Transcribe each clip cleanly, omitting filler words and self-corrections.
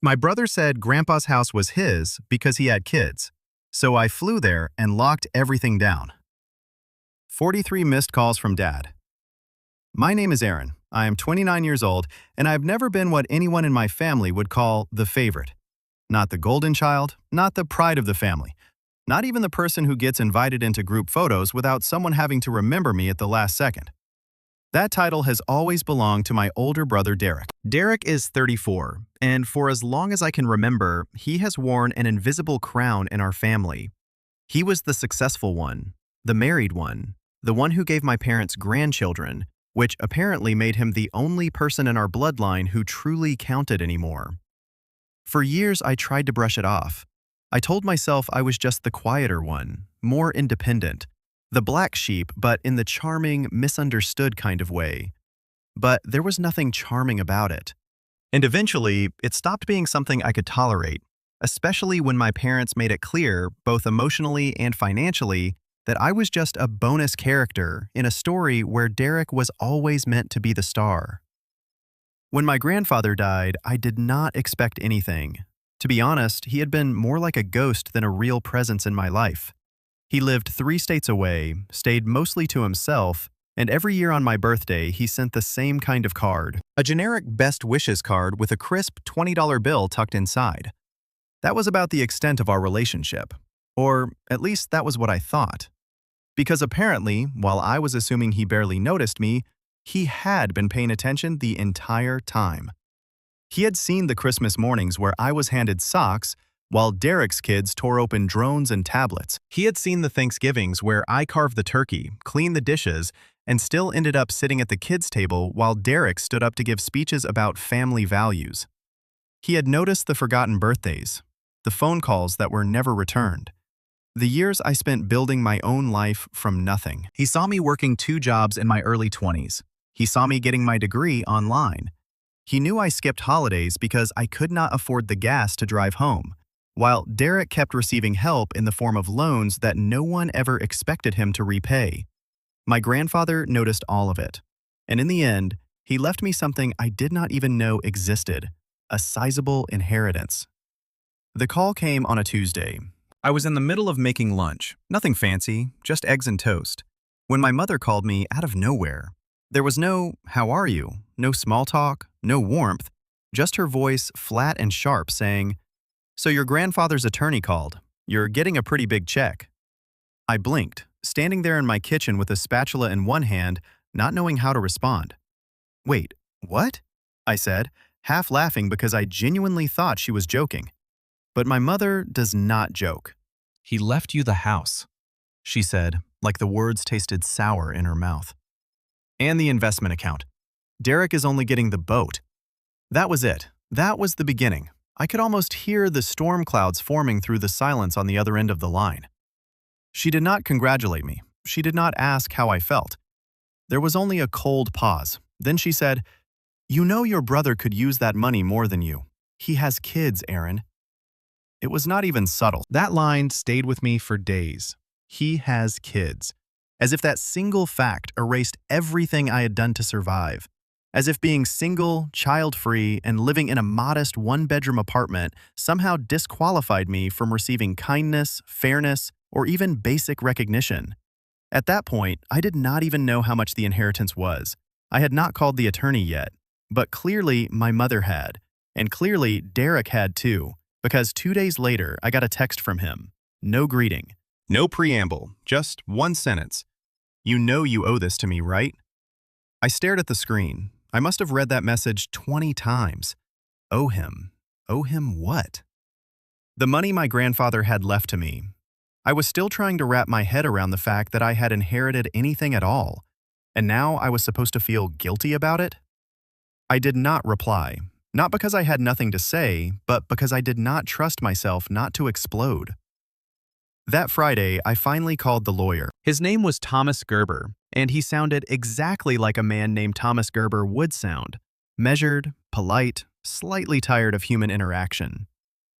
My brother said Grandpa's house was his because he had kids, so I flew there and locked everything down. 43 missed calls from Dad. My name is Aaron. I am 29 years old, and I've never been what anyone in my family would call the favorite. Not the golden child, not the pride of the family, not even the person who gets invited into group photos without someone having to remember me at the last second. That title has always belonged to my older brother Derek. Derek is 34, and for as long as I can remember, he has worn an invisible crown in our family. He was the successful one, the married one, the one who gave my parents grandchildren, which apparently made him the only person in our bloodline who truly counted anymore. For years, I tried to brush it off. I told myself I was just the quieter one, more independent, the black sheep, but in the charming, misunderstood kind of way. But there was nothing charming about it. And eventually, it stopped being something I could tolerate, especially when my parents made it clear, both emotionally and financially, that I was just a bonus character in a story where Derek was always meant to be the star. When my grandfather died, I did not expect anything. To be honest, he had been more like a ghost than a real presence in my life. He lived 3 states away, stayed mostly to himself, and every year on my birthday, he sent the same kind of card, a generic best wishes card with a crisp $20 bill tucked inside. That was about the extent of our relationship, or at least that was what I thought. Because apparently, while I was assuming he barely noticed me, he had been paying attention the entire time. He had seen the Christmas mornings where I was handed socks while Derek's kids tore open drones and tablets. He had seen the Thanksgivings where I carved the turkey, cleaned the dishes, and still ended up sitting at the kids' table while Derek stood up to give speeches about family values. He had noticed the forgotten birthdays, the phone calls that were never returned, the years I spent building my own life from nothing. He saw me working 2 jobs in my early 20s. He saw me getting my degree online. He knew I skipped holidays because I could not afford the gas to drive home, while Derek kept receiving help in the form of loans that no one ever expected him to repay. My grandfather noticed all of it, and in the end, he left me something I did not even know existed, a sizable inheritance. The call came on a Tuesday. I was in the middle of making lunch, nothing fancy, just eggs and toast, when my mother called me out of nowhere. There was no, "How are you?" No small talk, no warmth, just her voice flat and sharp saying, "So your grandfather's attorney called. You're getting a pretty big check." I blinked, standing there in my kitchen with a spatula in one hand, not knowing how to respond. "Wait, what?" I said, half laughing because I genuinely thought she was joking. But my mother does not joke. "He left you the house," she said, like the words tasted sour in her mouth. "And the investment account. Derek is only getting the boat." That was it. That was the beginning. I could almost hear the storm clouds forming through the silence on the other end of the line. She did not congratulate me. She did not ask how I felt. There was only a cold pause. Then she said, "You know your brother could use that money more than you. He has kids, Aaron." It was not even subtle. That line stayed with me for days. He has kids. As if that single fact erased everything I had done to survive. As if being single, child-free, and living in a modest 1-bedroom apartment somehow disqualified me from receiving kindness, fairness, or even basic recognition. At that point, I did not even know how much the inheritance was. I had not called the attorney yet, but clearly my mother had, and clearly Derek had too, because 2 days later I got a text from him. No greeting. No preamble, just one sentence. "You know you owe this to me, right?" I stared at the screen. I must have read that message 20 times. Owe him. Owe him what? The money my grandfather had left to me. I was still trying to wrap my head around the fact that I had inherited anything at all, and now I was supposed to feel guilty about it? I did not reply, not because I had nothing to say, but because I did not trust myself not to explode. That Friday, I finally called the lawyer. His name was Thomas Gerber, and he sounded exactly like a man named Thomas Gerber would sound. Measured, polite, slightly tired of human interaction.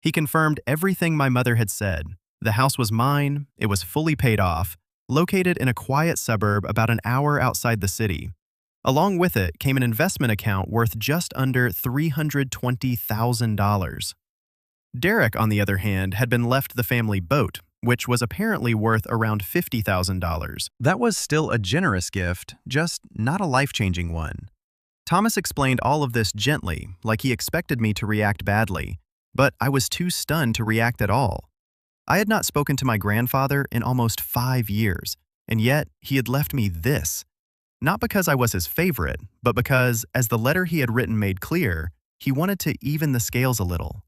He confirmed everything my mother had said. The house was mine, it was fully paid off, located in a quiet suburb about an hour outside the city. Along with it came an investment account worth just under $320,000. Derek, on the other hand, had been left the family boat, which was apparently worth around $50,000. That was still a generous gift, just not a life-changing one. Thomas explained all of this gently, like he expected me to react badly, but I was too stunned to react at all. I had not spoken to my grandfather in almost 5 years, and yet he had left me this. Not because I was his favorite, but because, as the letter he had written made clear, he wanted to even the scales a little.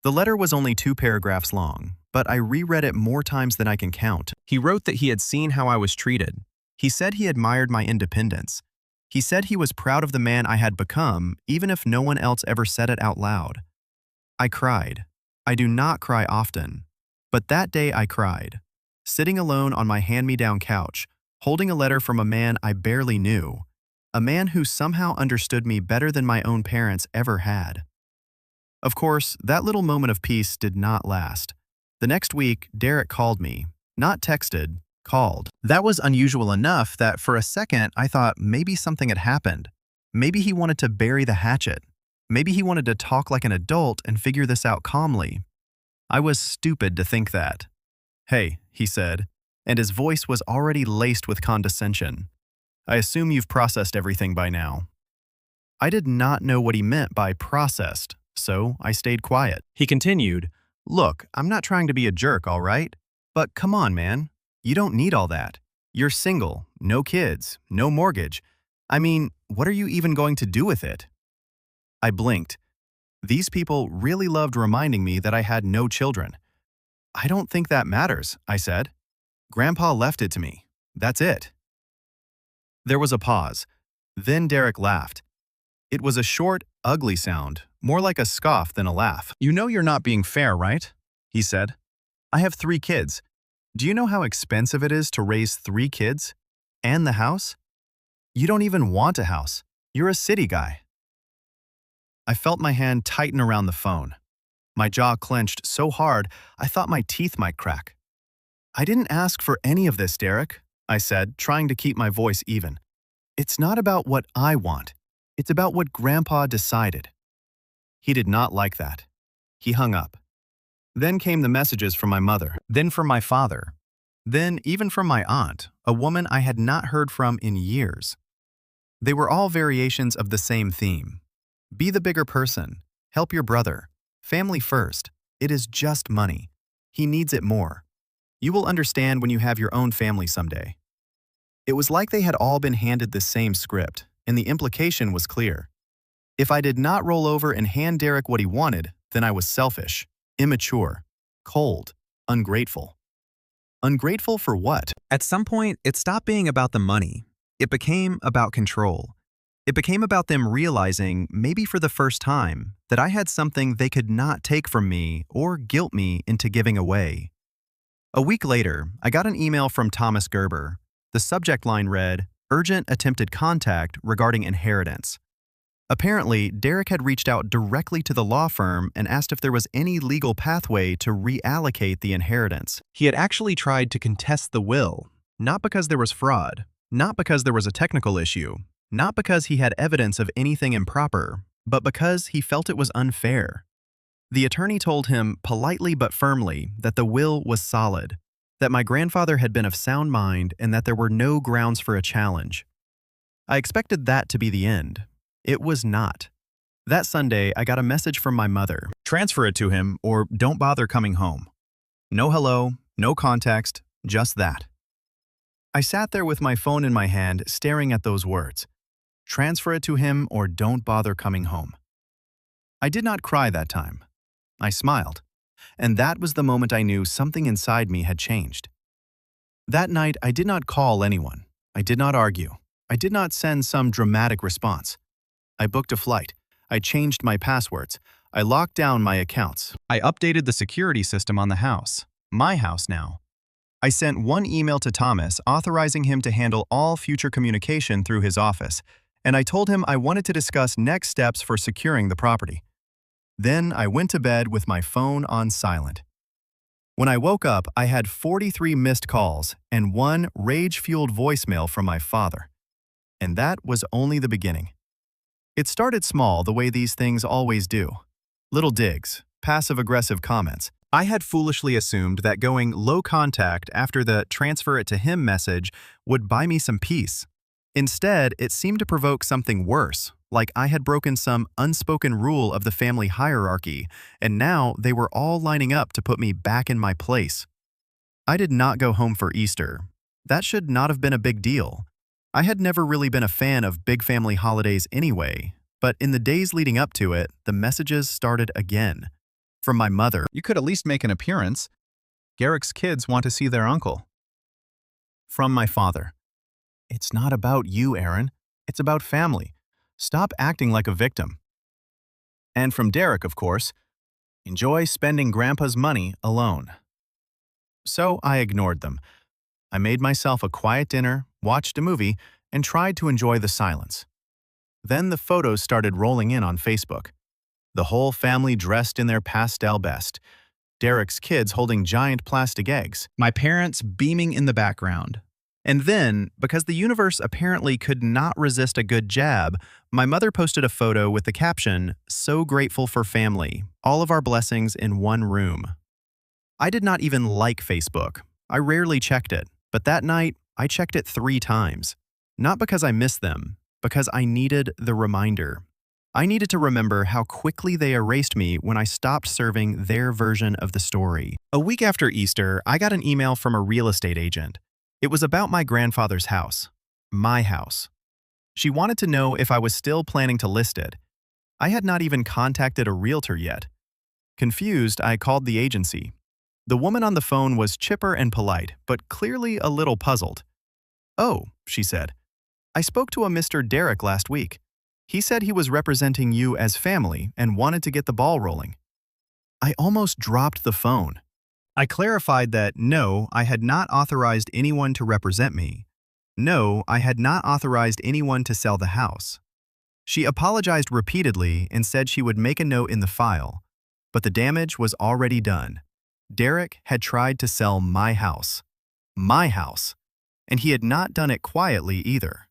The letter was only 2 paragraphs long, but I reread it more times than I can count. He wrote that he had seen how I was treated. He said he admired my independence. He said he was proud of the man I had become, even if no one else ever said it out loud. I cried. I do not cry often, but that day I cried, sitting alone on my hand-me-down couch, holding a letter from a man I barely knew, a man who somehow understood me better than my own parents ever had. Of course, that little moment of peace did not last. The next week, Derek called me, not texted, called. That was unusual enough that for a second I thought maybe something had happened. Maybe he wanted to bury the hatchet. Maybe he wanted to talk like an adult and figure this out calmly. I was stupid to think that. "Hey," he said, and his voice was already laced with condescension. "I assume you've processed everything by now." I did not know what he meant by processed, so I stayed quiet. He continued, "Look, I'm not trying to be a jerk, all right? But come on, man. You don't need all that. You're single, no kids, no mortgage. I mean, what are you even going to do with it?" I blinked. These people really loved reminding me that I had no children. "I don't think that matters," I said. "Grandpa left it to me. That's it." There was a pause. Then Derek laughed. It was a short, ugly sound, more like a scoff than a laugh. "You know you're not being fair, right?" he said. "I have 3 kids. Do you know how expensive it is to raise 3 kids? And the house? You don't even want a house. You're a city guy." I felt my hand tighten around the phone. My jaw clenched so hard I thought my teeth might crack. "I didn't ask for any of this, Derek," I said, trying to keep my voice even. "It's not about what I want. It's about what Grandpa decided." He did not like that. He hung up. Then came the messages from my mother, then from my father, then even from my aunt, a woman I had not heard from in years. They were all variations of the same theme. Be the bigger person. Help your brother. Family first. It is just money. He needs it more. You will understand when you have your own family someday. It was like they had all been handed the same script, and the implication was clear. If I did not roll over and hand Derek what he wanted, then I was selfish, immature, cold, ungrateful. Ungrateful for what? At some point, it stopped being about the money. It became about control. It became about them realizing, maybe for the first time, that I had something they could not take from me or guilt me into giving away. A week later, I got an email from Thomas Gerber. The subject line read, "Urgent attempted contact regarding inheritance." Apparently, Derek had reached out directly to the law firm and asked if there was any legal pathway to reallocate the inheritance. He had actually tried to contest the will, not because there was fraud, not because there was a technical issue, not because he had evidence of anything improper, but because he felt it was unfair. The attorney told him, politely but firmly, that the will was solid, that my grandfather had been of sound mind, and that there were no grounds for a challenge. I expected that to be the end. It was not. That Sunday, I got a message from my mother. "Transfer it to him, or don't bother coming home." No hello, no context, just that. I sat there with my phone in my hand, staring at those words. Transfer it to him, or don't bother coming home. I did not cry that time. I smiled, and that was the moment I knew something inside me had changed. That night, I did not call anyone. I did not argue. I did not send some dramatic response. I booked a flight. I changed my passwords. I locked down my accounts. I updated the security system on the house. My house now. I sent one email to Thomas authorizing him to handle all future communication through his office, and I told him I wanted to discuss next steps for securing the property. Then I went to bed with my phone on silent. When I woke up, I had 43 missed calls and one rage-fueled voicemail from my father. And that was only the beginning. It started small the way these things always do. Little digs, passive-aggressive comments. I had foolishly assumed that going low contact after the transfer it to him message would buy me some peace. Instead, it seemed to provoke something worse, like I had broken some unspoken rule of the family hierarchy, and now they were all lining up to put me back in my place. I did not go home for Easter. That should not have been a big deal. I had never really been a fan of big family holidays anyway, but in the days leading up to it, the messages started again. From my mother, You could at least make an appearance. Garrick's kids want to see their uncle. from my father. It's not about you, Aaron. It's about family. Stop acting like a victim. And from Derek, of course. Enjoy spending Grandpa's money alone. So I ignored them. I made myself a quiet dinner, watched a movie, and tried to enjoy the silence. Then the photos started rolling in on Facebook. The whole family dressed in their pastel best. Derek's kids holding giant plastic eggs. My parents beaming in the background. And then, because the universe apparently could not resist a good jab, my mother posted a photo with the caption, "So grateful for family, all of our blessings in one room." I did not even like Facebook. I rarely checked it, but that night, I checked it 3 times. Not because I missed them, because I needed the reminder. I needed to remember how quickly they erased me when I stopped serving their version of the story. A week after Easter, I got an email from a real estate agent. It was about my grandfather's house. My house. She wanted to know if I was still planning to list it. I had not even contacted a realtor yet. Confused, I called the agency. The woman on the phone was chipper and polite, but clearly a little puzzled. "Oh," she said. "I spoke to a Mr. Derek last week. He said he was representing you as family and wanted to get the ball rolling." I almost dropped the phone. I clarified that no, I had not authorized anyone to represent me. No, I had not authorized anyone to sell the house. She apologized repeatedly and said she would make a note in the file, but the damage was already done. Derek had tried to sell my house. My house. And he had not done it quietly either.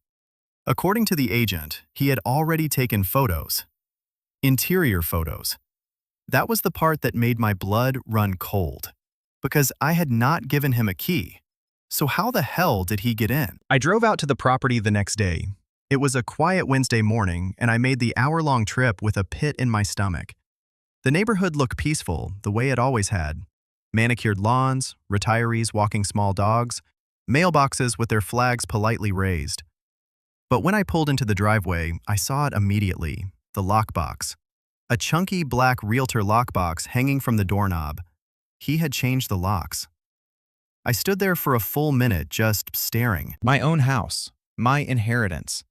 According to the agent, he had already taken photos. Interior photos. That was the part that made my blood run cold. Because I had not given him a key. So how the hell did he get in? I drove out to the property the next day. It was a quiet Wednesday morning, and I made the hour-long trip with a pit in my stomach. The neighborhood looked peaceful, the way it always had. Manicured lawns, retirees walking small dogs, mailboxes with their flags politely raised. But when I pulled into the driveway, I saw it immediately, the lockbox. A chunky black realtor lockbox hanging from the doorknob. He had changed the locks. I stood there for a full minute just staring. My own house. My inheritance.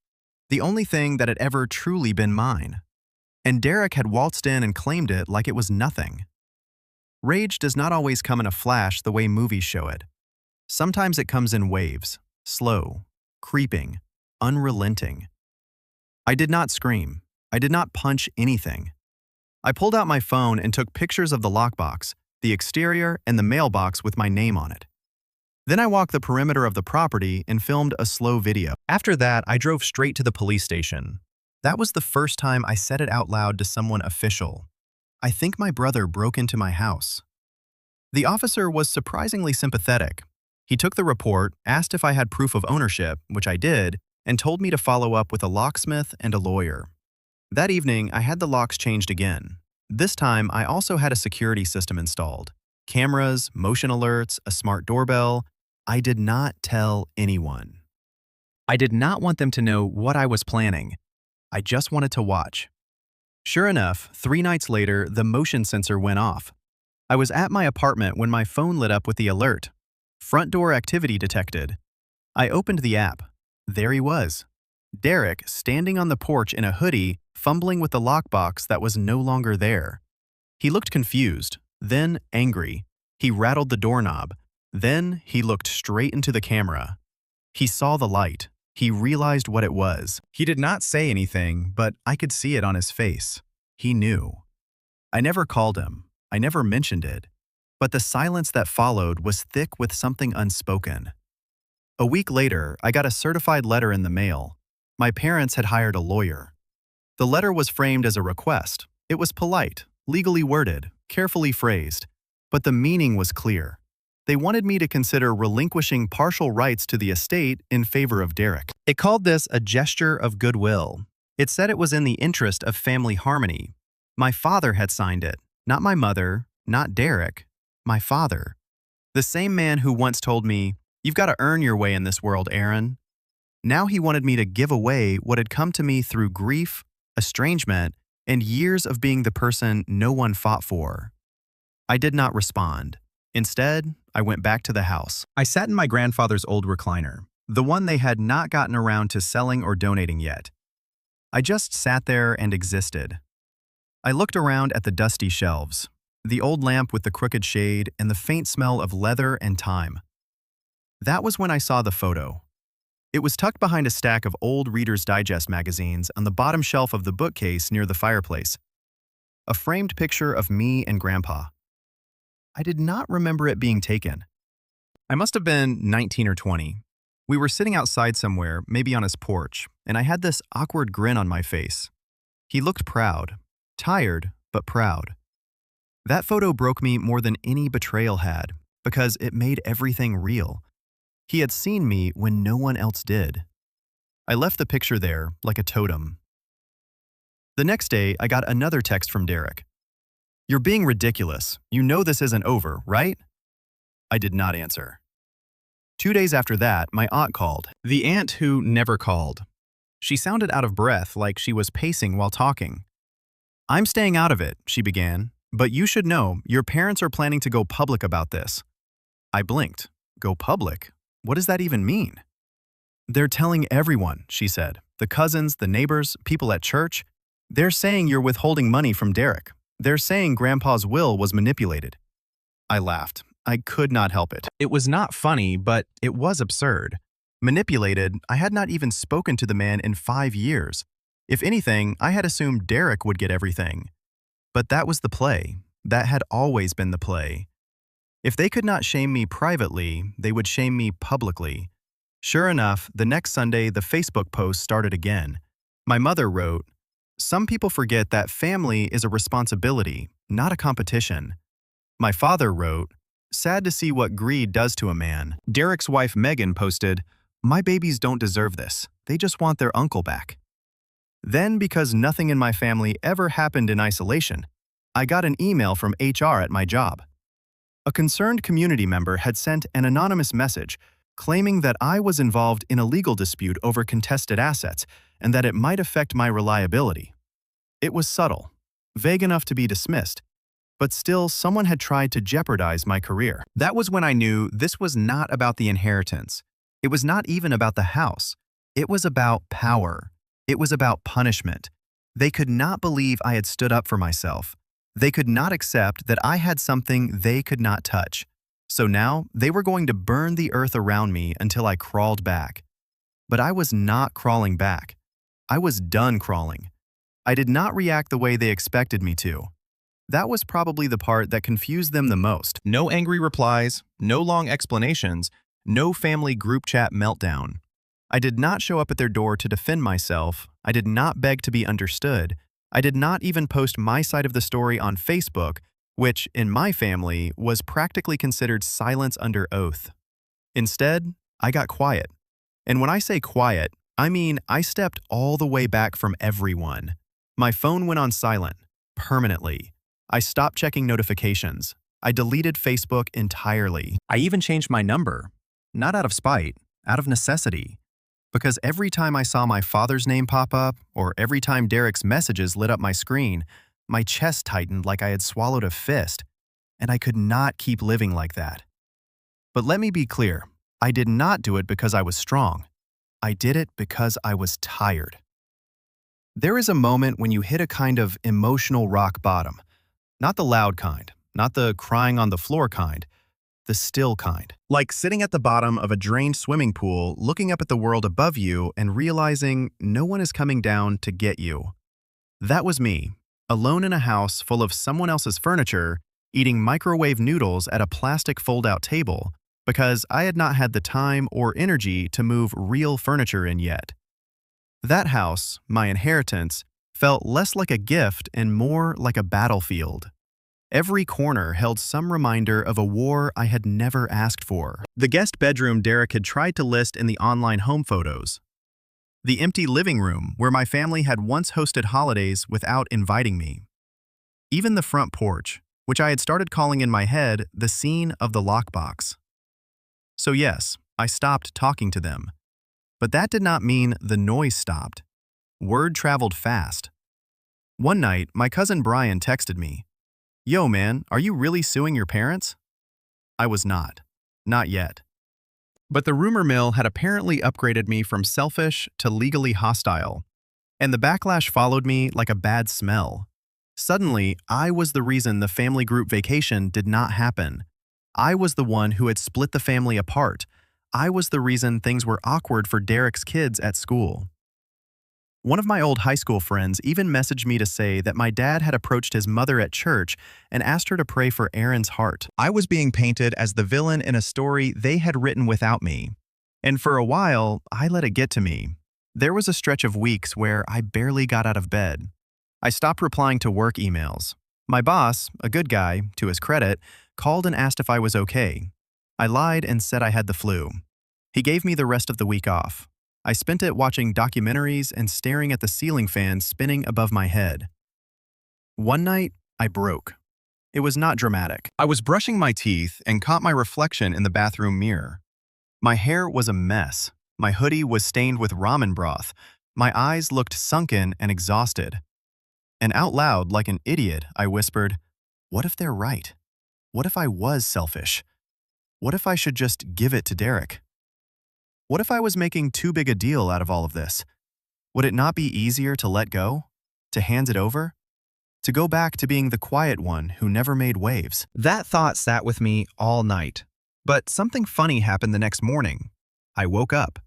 The only thing that had ever truly been mine. And Derek had waltzed in and claimed it like it was nothing. Rage does not always come in a flash the way movies show it. Sometimes it comes in waves, slow, creeping, unrelenting. I did not scream. I did not punch anything. I pulled out my phone and took pictures of the lockbox, the exterior, and the mailbox with my name on it. Then I walked the perimeter of the property and filmed a slow video. After that, I drove straight to the police station. That was the first time I said it out loud to someone official. "I think my brother broke into my house." The officer was surprisingly sympathetic. He took the report, asked if I had proof of ownership, which I did, and told me to follow up with a locksmith and a lawyer. That evening, I had the locks changed again. This time, I also had a security system installed. Cameras, motion alerts, a smart doorbell. I did not tell anyone. I did not want them to know what I was planning. I just wanted to watch. Sure enough, 3 nights later, the motion sensor went off. I was at my apartment when my phone lit up with the alert. Front door activity detected. I opened the app. There he was. Derek, standing on the porch in a hoodie, fumbling with the lockbox that was no longer there. He looked confused, then angry. He rattled the doorknob. Then he looked straight into the camera. He saw the light. He realized what it was. He did not say anything, but I could see it on his face. He knew. I never called him. I never mentioned it. But the silence that followed was thick with something unspoken. A week later, I got a certified letter in the mail. My parents had hired a lawyer. The letter was framed as a request. It was polite, legally worded, carefully phrased, but the meaning was clear. They wanted me to consider relinquishing partial rights to the estate in favor of Derek. It called this a gesture of goodwill. It said it was in the interest of family harmony. My father had signed it, not my mother, not Derek, my father. The same man who once told me, "You've got to earn your way in this world, Aaron." Now he wanted me to give away what had come to me through grief, estrangement, and years of being the person no one fought for. I did not respond. Instead, I went back to the house. I sat in my grandfather's old recliner, the one they had not gotten around to selling or donating yet. I just sat there and existed. I looked around at the dusty shelves, the old lamp with the crooked shade, and the faint smell of leather and time. That was when I saw the photo. It was tucked behind a stack of old Reader's Digest magazines on the bottom shelf of the bookcase near the fireplace. A framed picture of me and Grandpa. I did not remember it being taken. I must have been 19 or 20. We were sitting outside somewhere, maybe on his porch, and I had this awkward grin on my face. He looked proud, tired, but proud. That photo broke me more than any betrayal had, because it made everything real. He had seen me when no one else did. I left the picture there like a totem. The next day, I got another text from Derek. "You're being ridiculous. You know this isn't over, right?" I did not answer. 2 days after that, my aunt called. The aunt who never called. She sounded out of breath, like she was pacing while talking. "I'm staying out of it," she began, "but you should know, your parents are planning to go public about this." I blinked. Go public? What does that even mean? "They're telling everyone," she said. "The cousins, the neighbors, people at church. They're saying you're withholding money from Derek. They're saying Grandpa's will was manipulated." I laughed. I could not help it. It was not funny, but it was absurd. Manipulated, I had not even spoken to the man in 5 years. If anything, I had assumed Derek would get everything. But that was the play. That had always been the play. If they could not shame me privately, they would shame me publicly. Sure enough, the next Sunday, the Facebook post started again. My mother wrote, "Some people forget that family is a responsibility, not a competition." My father wrote, "Sad to see what greed does to a man." Derek's wife Megan posted, "My babies don't deserve this. They just want their uncle back." Then, because nothing in my family ever happened in isolation, I got an email from HR at my job. A concerned community member had sent an anonymous message claiming that I was involved in a legal dispute over contested assets and that it might affect my reliability. It was subtle, vague enough to be dismissed, but still someone had tried to jeopardize my career. That was when I knew this was not about the inheritance. It was not even about the house. It was about power. It was about punishment. They could not believe I had stood up for myself. They could not accept that I had something they could not touch. So now they were going to burn the earth around me until I crawled back. But I was not crawling back. I was done crawling. I did not react the way they expected me to. That was probably the part that confused them the most. No angry replies, no long explanations, no family group chat meltdown. I did not show up at their door to defend myself. I did not beg to be understood. I did not even post my side of the story on Facebook, which, in my family, was practically considered silence under oath. Instead, I got quiet. And when I say quiet, I mean I stepped all the way back from everyone. My phone went on silent, permanently. I stopped checking notifications. I deleted Facebook entirely. I even changed my number. Not out of spite, out of necessity. Because every time I saw my father's name pop up, or every time Derek's messages lit up my screen, my chest tightened like I had swallowed a fist, and I could not keep living like that. But let me be clear, I did not do it because I was strong. I did it because I was tired. There is a moment when you hit a kind of emotional rock bottom. Not the loud kind, not the crying on the floor kind, the still kind. Like sitting at the bottom of a drained swimming pool, looking up at the world above you and realizing no one is coming down to get you. That was me, alone in a house full of someone else's furniture, eating microwave noodles at a plastic fold-out table because I had not had the time or energy to move real furniture in yet. That house, my inheritance, felt less like a gift and more like a battlefield. Every corner held some reminder of a war I had never asked for. The guest bedroom Derek had tried to list in the online home photos. The empty living room where my family had once hosted holidays without inviting me. Even the front porch, which I had started calling in my head the scene of the lockbox. So yes, I stopped talking to them. But that did not mean the noise stopped. Word traveled fast. One night, my cousin Brian texted me, "Yo man, are you really suing your parents?" I was not. Not yet. But the rumor mill had apparently upgraded me from selfish to legally hostile. And the backlash followed me like a bad smell. Suddenly, I was the reason the family group vacation did not happen. I was the one who had split the family apart. I was the reason things were awkward for Derek's kids at school. One of my old high school friends even messaged me to say that my dad had approached his mother at church and asked her to pray for Aaron's heart. I was being painted as the villain in a story they had written without me. And for a while, I let it get to me. There was a stretch of weeks where I barely got out of bed. I stopped replying to work emails. My boss, a good guy, to his credit, called and asked if I was okay. I lied and said I had the flu. He gave me the rest of the week off. I spent it watching documentaries and staring at the ceiling fan spinning above my head. One night, I broke. It was not dramatic. I was brushing my teeth and caught my reflection in the bathroom mirror. My hair was a mess. My hoodie was stained with ramen broth. My eyes looked sunken and exhausted. And out loud, like an idiot, I whispered, "What if they're right? What if I was selfish? What if I should just give it to Derek? What if I was making too big a deal out of all of this? Would it not be easier to let go? To hand it over? To go back to being the quiet one who never made waves?" That thought sat with me all night. But something funny happened the next morning. I woke up.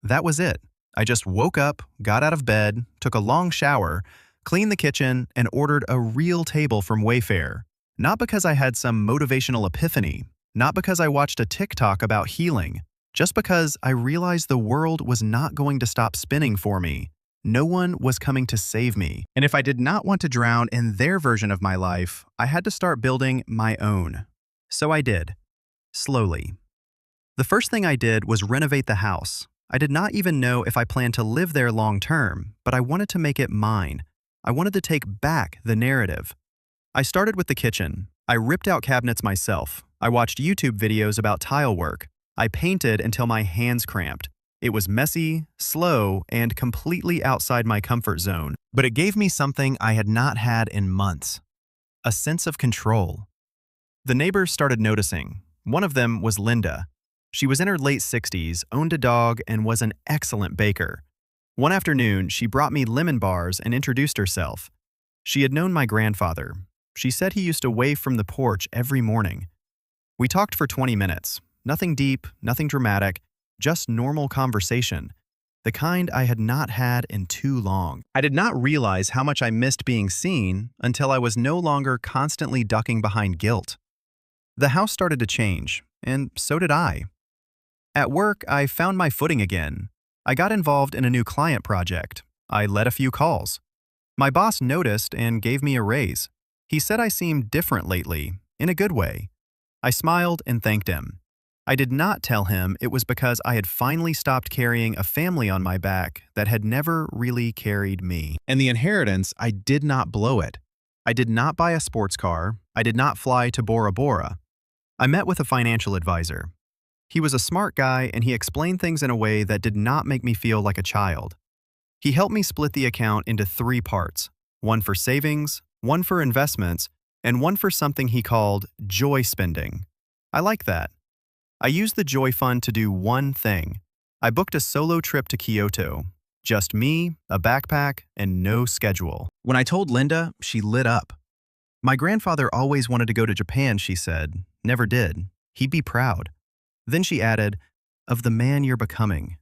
That was it. I just woke up, got out of bed, took a long shower, cleaned the kitchen, and ordered a real table from Wayfair. Not because I had some motivational epiphany, not because I watched a TikTok about healing, just because I realized the world was not going to stop spinning for me. No one was coming to save me. And if I did not want to drown in their version of my life, I had to start building my own. So I did. Slowly. The first thing I did was renovate the house. I did not even know if I planned to live there long term, but I wanted to make it mine. I wanted to take back the narrative. I started with the kitchen. I ripped out cabinets myself. I watched YouTube videos about tile work. I painted until my hands cramped. It was messy, slow, and completely outside my comfort zone. But it gave me something I had not had in months. A sense of control. The neighbors started noticing. One of them was Linda. She was in her late 60s, owned a dog, and was an excellent baker. One afternoon, she brought me lemon bars and introduced herself. She had known my grandfather. She said he used to wave from the porch every morning. We talked for 20 minutes. Nothing deep, nothing dramatic, just normal conversation. The kind I had not had in too long. I did not realize how much I missed being seen until I was no longer constantly ducking behind guilt. The house started to change, and so did I. At work, I found my footing again. I got involved in a new client project. I led a few calls. My boss noticed and gave me a raise. He said I seemed different lately, in a good way. I smiled and thanked him. I did not tell him it was because I had finally stopped carrying a family on my back that had never really carried me. And the inheritance, I did not blow it. I did not buy a sports car. I did not fly to Bora Bora. I met with a financial advisor. He was a smart guy and he explained things in a way that did not make me feel like a child. He helped me split the account into 3 parts, one for savings, one for investments, and one for something he called joy spending. I like that. I used the joy fund to do one thing. I booked a solo trip to Kyoto. Just me, a backpack, and no schedule. When I told Linda, she lit up. My grandfather always wanted to go to Japan, she said. Never did. He'd be proud. Then she added, "Of the man you're becoming."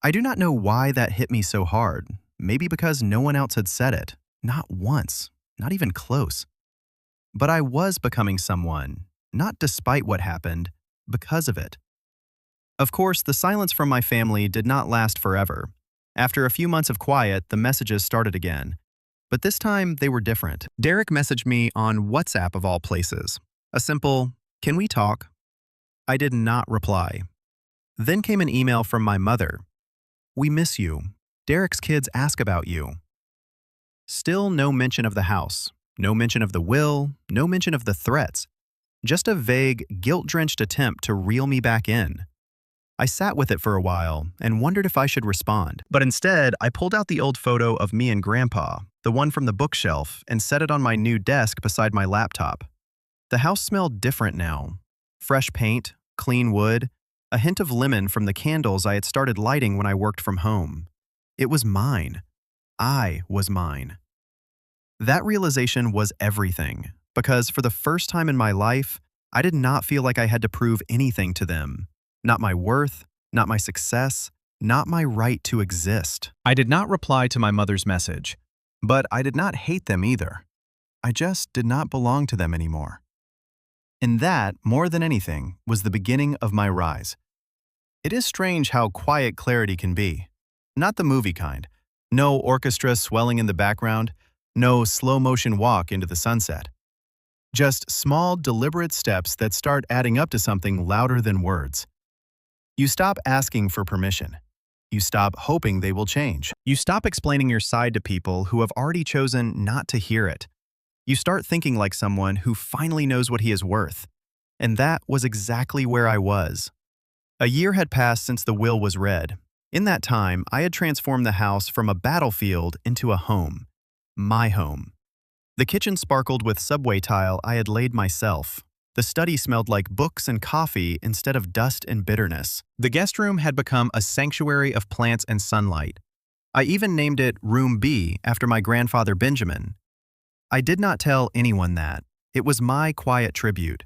I do not know why that hit me so hard. Maybe because no one else had said it. Not once. Not even close. But I was becoming someone, not despite what happened, because of it. Of course, the silence from my family did not last forever. After a few months of quiet, the messages started again. But this time, they were different. Derek messaged me on WhatsApp of all places. A simple, "Can we talk?" I did not reply. Then came an email from my mother. "We miss you. Derek's kids ask about you." Still no mention of the house, no mention of the will, no mention of the threats. Just a vague, guilt-drenched attempt to reel me back in. I sat with it for a while and wondered if I should respond. But instead, I pulled out the old photo of me and Grandpa, the one from the bookshelf, and set it on my new desk beside my laptop. The house smelled different now. Fresh paint, clean wood, a hint of lemon from the candles I had started lighting when I worked from home. It was mine. I was mine. That realization was everything, because for the first time in my life, I did not feel like I had to prove anything to them. Not my worth, not my success, not my right to exist. I did not reply to my mother's message, but I did not hate them either. I just did not belong to them anymore. And that, more than anything, was the beginning of my rise. It is strange how quiet clarity can be. Not the movie kind. No orchestra swelling in the background, no slow-motion walk into the sunset. Just small, deliberate steps that start adding up to something louder than words. You stop asking for permission. You stop hoping they will change. You stop explaining your side to people who have already chosen not to hear it. You start thinking like someone who finally knows what he is worth. And that was exactly where I was. A year had passed since the will was read. In that time, I had transformed the house from a battlefield into a home. My home. The kitchen sparkled with subway tile I had laid myself. The study smelled like books and coffee instead of dust and bitterness. The guest room had become a sanctuary of plants and sunlight. I even named it Room B after my grandfather Benjamin. I did not tell anyone that. It was my quiet tribute.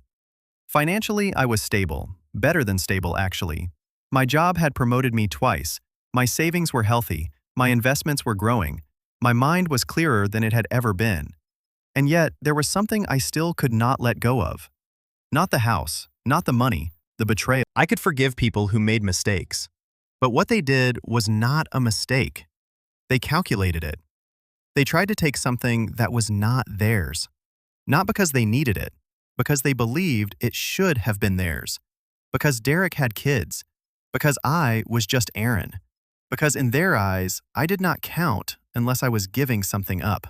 Financially, I was stable. Better than stable, actually. My job had promoted me twice. My savings were healthy. My investments were growing. My mind was clearer than it had ever been. And yet, there was something I still could not let go of. Not the house, not the money, the betrayal. I could forgive people who made mistakes. But what they did was not a mistake. They calculated it. They tried to take something that was not theirs. Not because they needed it, because they believed it should have been theirs. Because Derek had kids. Because I was just Aaron. Because in their eyes, I did not count unless I was giving something up.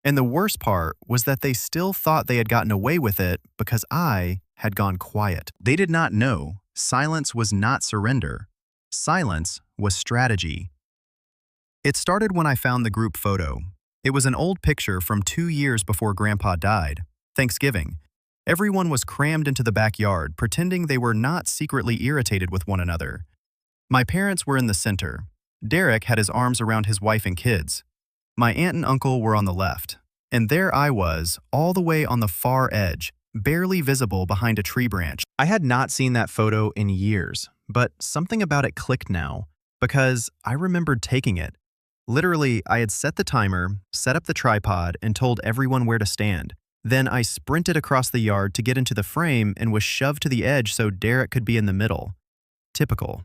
And the worst part was that they still thought they had gotten away with it because I had gone quiet. They did not know silence was not surrender. Silence was strategy. It started when I found the group photo. It was an old picture from 2 years before Grandpa died, Thanksgiving. Everyone was crammed into the backyard, pretending they were not secretly irritated with one another. My parents were in the center. Derek had his arms around his wife and kids. My aunt and uncle were on the left, and there I was, all the way on the far edge, barely visible behind a tree branch. I had not seen that photo in years, but something about it clicked now, because I remembered taking it. Literally, I had set the timer, set up the tripod, and told everyone where to stand. Then I sprinted across the yard to get into the frame and was shoved to the edge so Derek could be in the middle. Typical.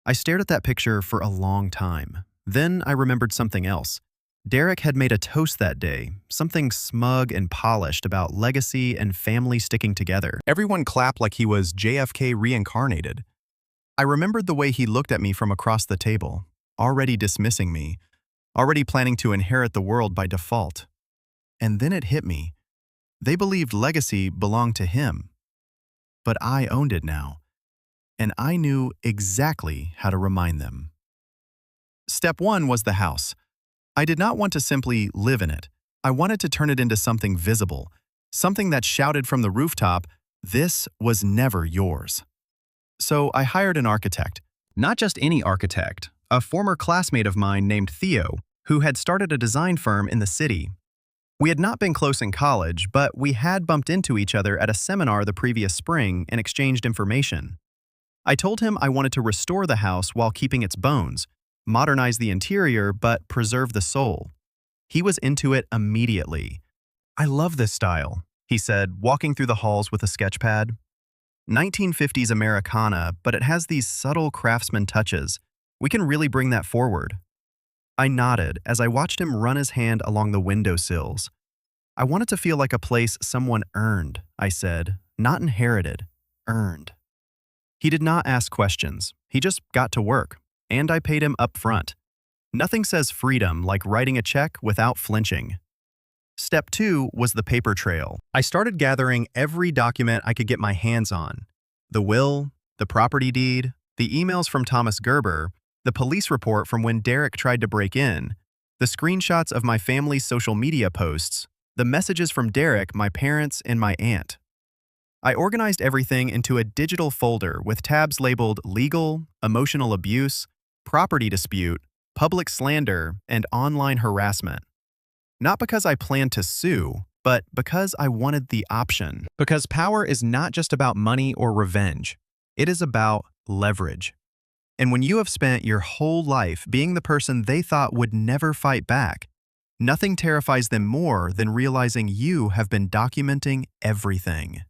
I stared at that picture for a long time. Then I remembered something else. Derek had made a toast that day, something smug and polished about legacy and family sticking together. Everyone clapped like he was JFK reincarnated. I remembered the way he looked at me from across the table, already dismissing me, already planning to inherit the world by default. And then it hit me. They believed legacy belonged to him. But I owned it now, and I knew exactly how to remind them. Step 1 was the house. I did not want to simply live in it. I wanted to turn it into something visible, something that shouted from the rooftop, "This was never yours." So I hired an architect. Not just any architect, a former classmate of mine named Theo, who had started a design firm in the city. We had not been close in college, but we had bumped into each other at a seminar the previous spring and exchanged information. I told him I wanted to restore the house while keeping its bones, modernize the interior, but preserve the soul. He was into it immediately. "I love this style," he said, walking through the halls with a sketch pad. 1950s Americana, but it has these subtle craftsman touches. We can really bring that forward. I nodded as I watched him run his hand along the windowsills. I want it to feel like a place someone earned, I said, not inherited, earned. He did not ask questions. He just got to work, and I paid him up front. Nothing says freedom like writing a check without flinching. Step 2 was the paper trail. I started gathering every document I could get my hands on. The will, the property deed, the emails from Thomas Gerber, the police report from when Derek tried to break in, the screenshots of my family's social media posts, the messages from Derek, my parents, and my aunt. I organized everything into a digital folder with tabs labeled legal, emotional abuse, property dispute, public slander, and online harassment. Not because I planned to sue, but because I wanted the option. Because power is not just about money or revenge. It is about leverage. And when you have spent your whole life being the person they thought would never fight back, nothing terrifies them more than realizing you have been documenting everything.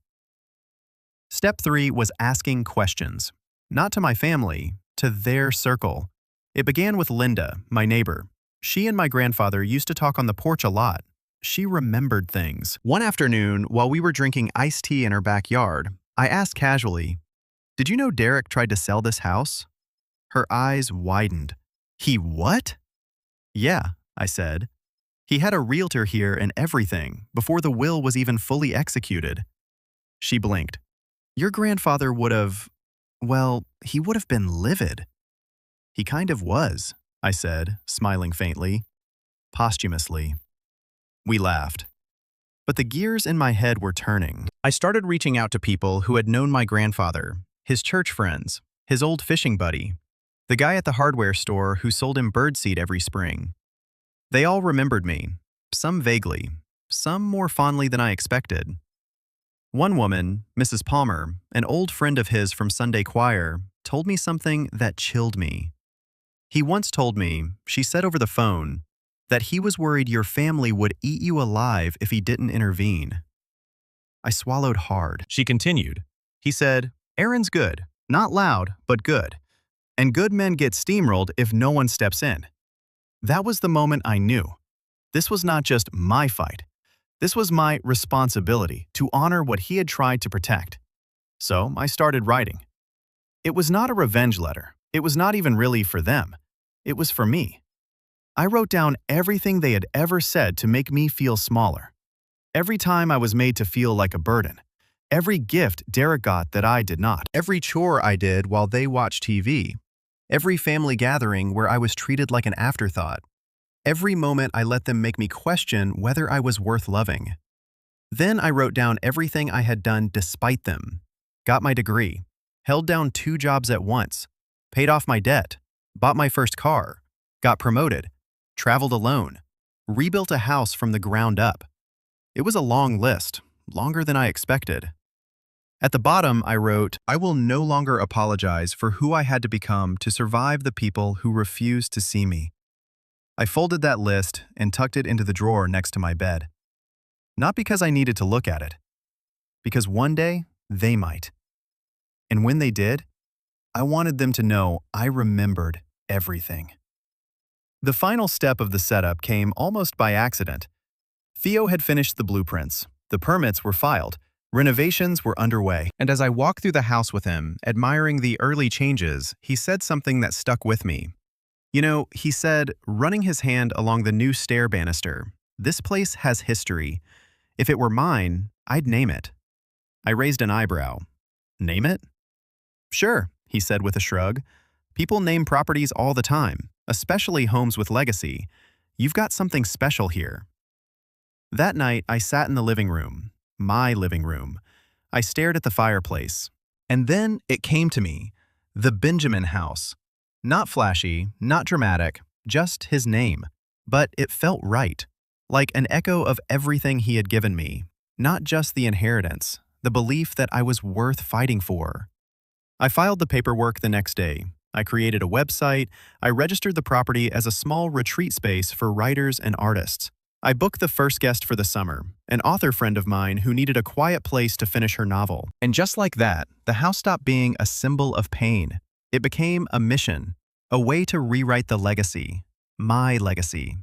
Step 3 was asking questions. Not to my family, to their circle. It began with Linda, my neighbor. She and my grandfather used to talk on the porch a lot. She remembered things. One afternoon, while we were drinking iced tea in her backyard, I asked casually, "Did you know Derek tried to sell this house?" Her eyes widened. "He what?" "Yeah," I said. "He had a realtor here and everything before the will was even fully executed." She blinked. "Your grandfather would have, well, he would have been livid." "He kind of was," I said, smiling faintly. Posthumously. We laughed. But the gears in my head were turning. I started reaching out to people who had known my grandfather, his church friends, his old fishing buddy, the guy at the hardware store who sold him birdseed every spring. They all remembered me, some vaguely, some more fondly than I expected. One woman, Mrs. Palmer, an old friend of his from Sunday choir, told me something that chilled me. He once told me, she said over the phone, that he was worried your family would eat you alive if he didn't intervene. I swallowed hard. She continued. He said, "Aaron's good, not loud, but good. And good men get steamrolled if no one steps in." That was the moment I knew. This was not just my fight. This was my responsibility to honor what he had tried to protect. So I started writing. It was not a revenge letter. It was not even really for them. It was for me. I wrote down everything they had ever said to make me feel smaller. Every time I was made to feel like a burden. Every gift Derek got that I did not. Every chore I did while they watched TV. Every family gathering where I was treated like an afterthought. Every moment I let them make me question whether I was worth loving. Then I wrote down everything I had done despite them. Got my degree. Held down 2 jobs at once. Paid off my debt. Bought my first car. Got promoted. Traveled alone. Rebuilt a house from the ground up. It was a long list, longer than I expected. At the bottom, I wrote, "I will no longer apologize for who I had to become to survive the people who refused to see me." I folded that list and tucked it into the drawer next to my bed. Not because I needed to look at it, because one day they might. And when they did, I wanted them to know I remembered everything. The final step of the setup came almost by accident. Theo had finished the blueprints. The permits were filed. Renovations were underway. And as I walked through the house with him, admiring the early changes, he said something that stuck with me. You know, he said, running his hand along the new stair banister, "This place has history. If it were mine, I'd name it." I raised an eyebrow. "Name it?" "Sure," he said with a shrug. "People name properties all the time, especially homes with legacy. You've got something special here." That night, I sat in the living room, my living room. I stared at the fireplace. And then it came to me, the Benjamin house. Not flashy, not dramatic, just his name. But it felt right, like an echo of everything he had given me, not just the inheritance, the belief that I was worth fighting for. I filed the paperwork the next day. I created a website. I registered the property as a small retreat space for writers and artists. I booked the first guest for the summer, an author friend of mine who needed a quiet place to finish her novel. And just like that, the house stopped being a symbol of pain. It became a mission. A way to rewrite the legacy, my legacy.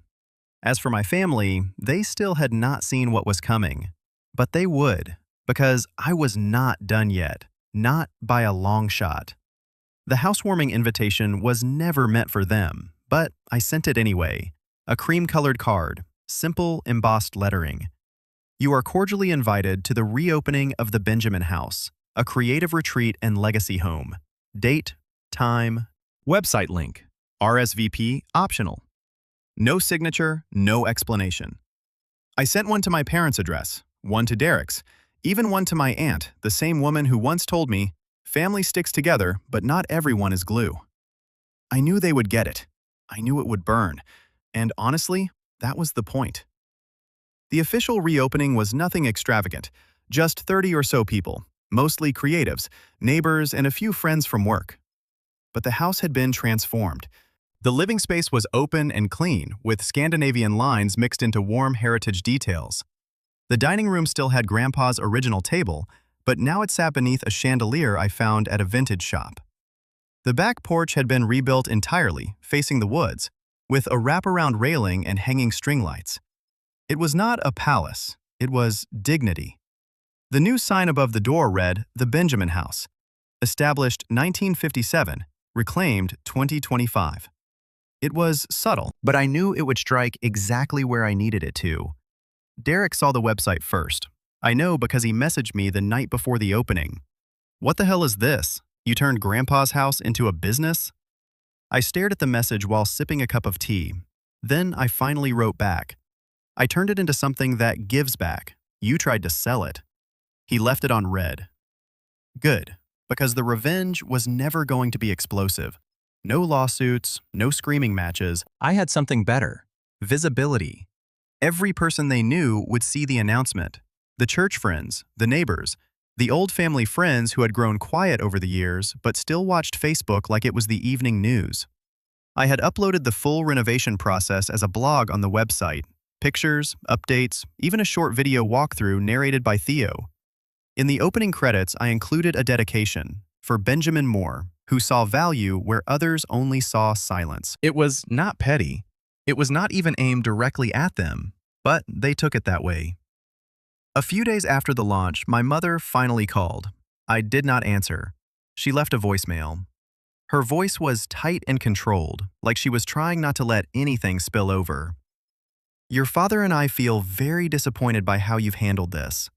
As for my family, they still had not seen what was coming. But they would, because I was not done yet, not by a long shot. The housewarming invitation was never meant for them, but I sent it anyway. A cream-colored card, simple embossed lettering. You are cordially invited to the reopening of the Benjamin House, a creative retreat and legacy home. Date, time, Website link. RSVP optional. no signature, no explanation. I sent one to my parents' address, one to Derek's, even one to my aunt, the same woman who once told me, family sticks together, but not everyone is glue. I knew they would get it. I knew it would burn. And honestly, that was the point. The official reopening was nothing extravagant, just 30 or so people, mostly creatives, neighbors, and a few friends from work. But the house had been transformed. The living space was open and clean, with Scandinavian lines mixed into warm heritage details. The dining room still had Grandpa's original table, but now it sat beneath a chandelier I found at a vintage shop. The back porch had been rebuilt entirely, facing the woods, with a wraparound railing and hanging string lights. It was not a palace, it was dignity. The new sign above the door read, "The Benjamin House," established 1957, reclaimed 2025. It was subtle, but I knew it would strike exactly where I needed it to. Derek saw the website first. I know because he messaged me the night before the opening. "What the hell is this? You turned Grandpa's house into a business?" I stared at the message while sipping a cup of tea. Then I finally wrote back. "I turned it into something that gives back. You tried to sell it." He left it on red. Good, because the revenge was never going to be explosive. No lawsuits, no screaming matches. I had something better. Visibility. Every person they knew would see the announcement. The church friends, the neighbors, the old family friends who had grown quiet over the years but still watched Facebook like it was the evening news. I had uploaded the full renovation process as a blog on the website. Pictures, updates, even a short video walkthrough narrated by Theo. In the opening credits, I included a dedication for Benjamin Moore, who saw value where others only saw silence. It was not petty. It was not even aimed directly at them, but they took it that way. A few days after the launch, my mother finally called. I did not answer. She left a voicemail. Her voice was tight and controlled, like she was trying not to let anything spill over. "Your father and I feel very disappointed by how you've handled this.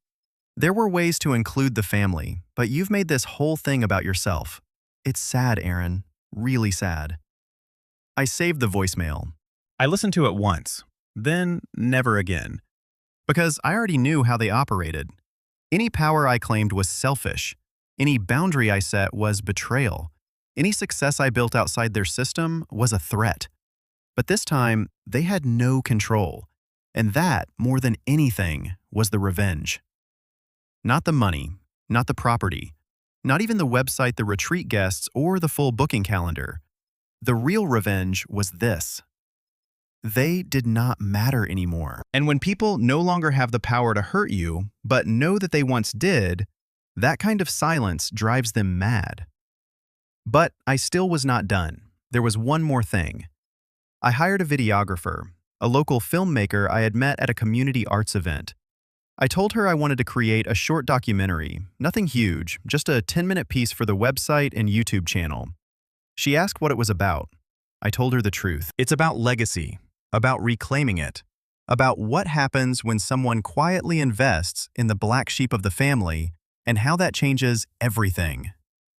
There were ways to include the family, but you've made this whole thing about yourself. It's sad, Aaron. Really sad." I saved the voicemail. I listened to it once, then never again. Because I already knew how they operated. Any power I claimed was selfish. Any boundary I set was betrayal. Any success I built outside their system was a threat. But this time, they had no control. And that, more than anything, was the revenge. Not the money, not the property, not even the website, the retreat guests, or the full booking calendar. The real revenge was this. They did not matter anymore. And when people no longer have the power to hurt you, but know that they once did, that kind of silence drives them mad. But I still was not done. There was one more thing. I hired a videographer, a local filmmaker I had met at a community arts event. I told her I wanted to create a short documentary, nothing huge, just a 10-minute piece for the website and YouTube channel. She asked what it was about. I told her the truth. It's about legacy, about reclaiming it, about what happens when someone quietly invests in the black sheep of the family and how that changes everything.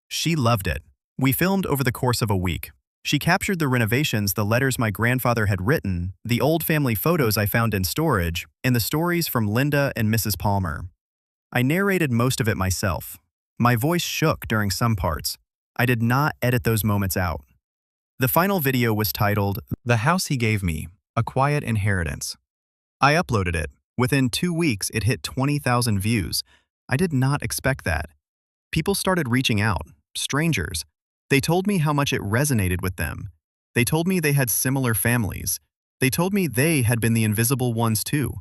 She loved it. We filmed over the course of a week. She captured the renovations, the letters my grandfather had written, the old family photos I found in storage, and the stories from Linda and Mrs. Palmer. I narrated most of it myself. My voice shook during some parts. I did not edit those moments out. The final video was titled, "The House He Gave Me, A Quiet Inheritance." I uploaded it. Within 2 weeks, it hit 20,000 views. I did not expect that. People started reaching out, strangers. They told me how much it resonated with them. They told me they had similar families. They told me they had been the invisible ones too.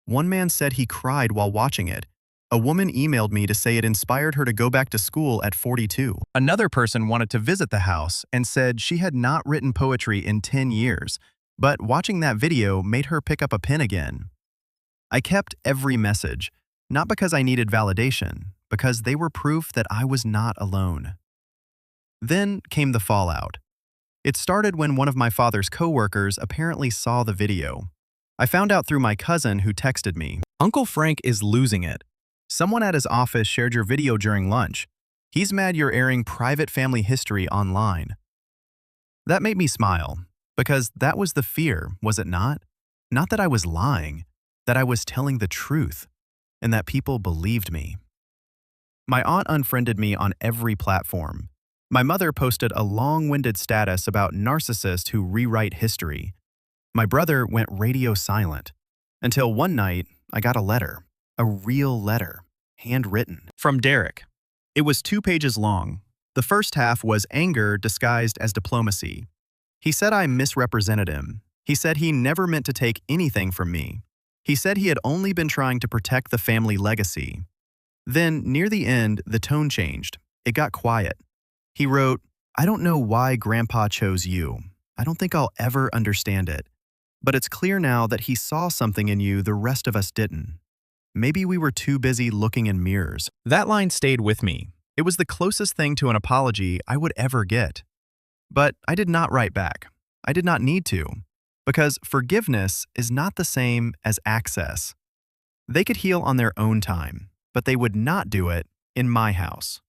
One man said he cried while watching it. A woman emailed me to say it inspired her to go back to school at 42. Another person wanted to visit the house and said she had not written poetry in 10 years, but watching that video made her pick up a pen again. I kept every message, not because I needed validation, because they were proof that I was not alone. Then came the fallout. It started when one of my father's coworkers apparently saw the video. I found out through my cousin who texted me, "Uncle Frank is losing it. Someone at his office shared your video during lunch. He's mad you're airing private family history online." That made me smile, because that was the fear, was it not? Not that I was lying, that I was telling the truth, and that people believed me. My aunt unfriended me on every platform. My mother posted a long-winded status about narcissists who rewrite history. My brother went radio silent, until one night I got a letter, a real letter, handwritten, from Derek. It was 2 pages long. The first half was anger disguised as diplomacy. He said I misrepresented him. He said he never meant to take anything from me. He said he had only been trying to protect the family legacy. Then, near the end, the tone changed. It got quiet. He wrote, "I don't know why Grandpa chose you. I don't think I'll ever understand it. But it's clear now that he saw something in you the rest of us didn't. Maybe we were too busy looking in mirrors." That line stayed with me. It was the closest thing to an apology I would ever get. But I did not write back. I did not need to, because forgiveness is not the same as access. They could heal on their own time, but they would not do it in my house.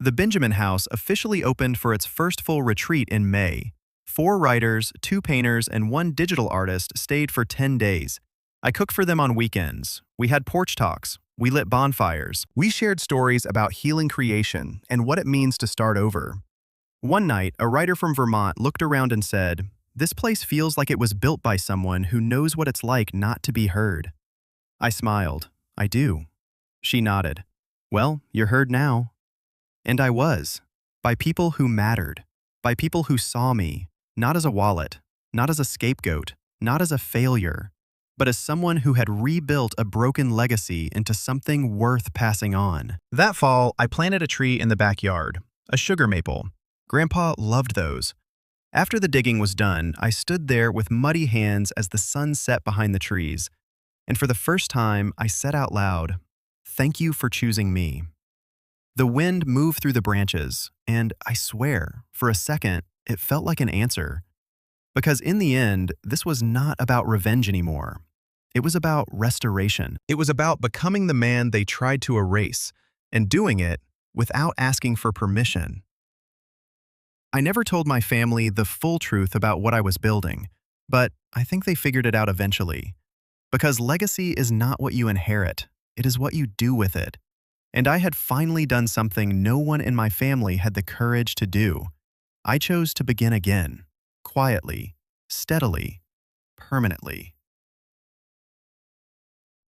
The Benjamin House officially opened for its first full retreat in May. 4 writers, 2 painters, and 1 digital artist stayed for 10 days. I cooked for them on weekends. We had porch talks. We lit bonfires. We shared stories about healing creation and what it means to start over. One night, a writer from Vermont looked around and said, "This place feels like it was built by someone who knows what it's like not to be heard." I smiled. "I do." She nodded. "Well, you're heard now." And I was, by people who mattered, by people who saw me, not as a wallet, not as a scapegoat, not as a failure, but as someone who had rebuilt a broken legacy into something worth passing on. That fall, I planted a tree in the backyard, a sugar maple. Grandpa loved those. After the digging was done, I stood there with muddy hands as the sun set behind the trees, and for the first time, I said out loud, "Thank you for choosing me." The wind moved through the branches, and I swear, for a second, it felt like an answer. Because in the end, this was not about revenge anymore. It was about restoration. It was about becoming the man they tried to erase, and doing it without asking for permission. I never told my family the full truth about what I was building, but I think they figured it out eventually. Because legacy is not what you inherit, it is what you do with it. And I had finally done something no one in my family had the courage to do. I chose to begin again, quietly, steadily, permanently.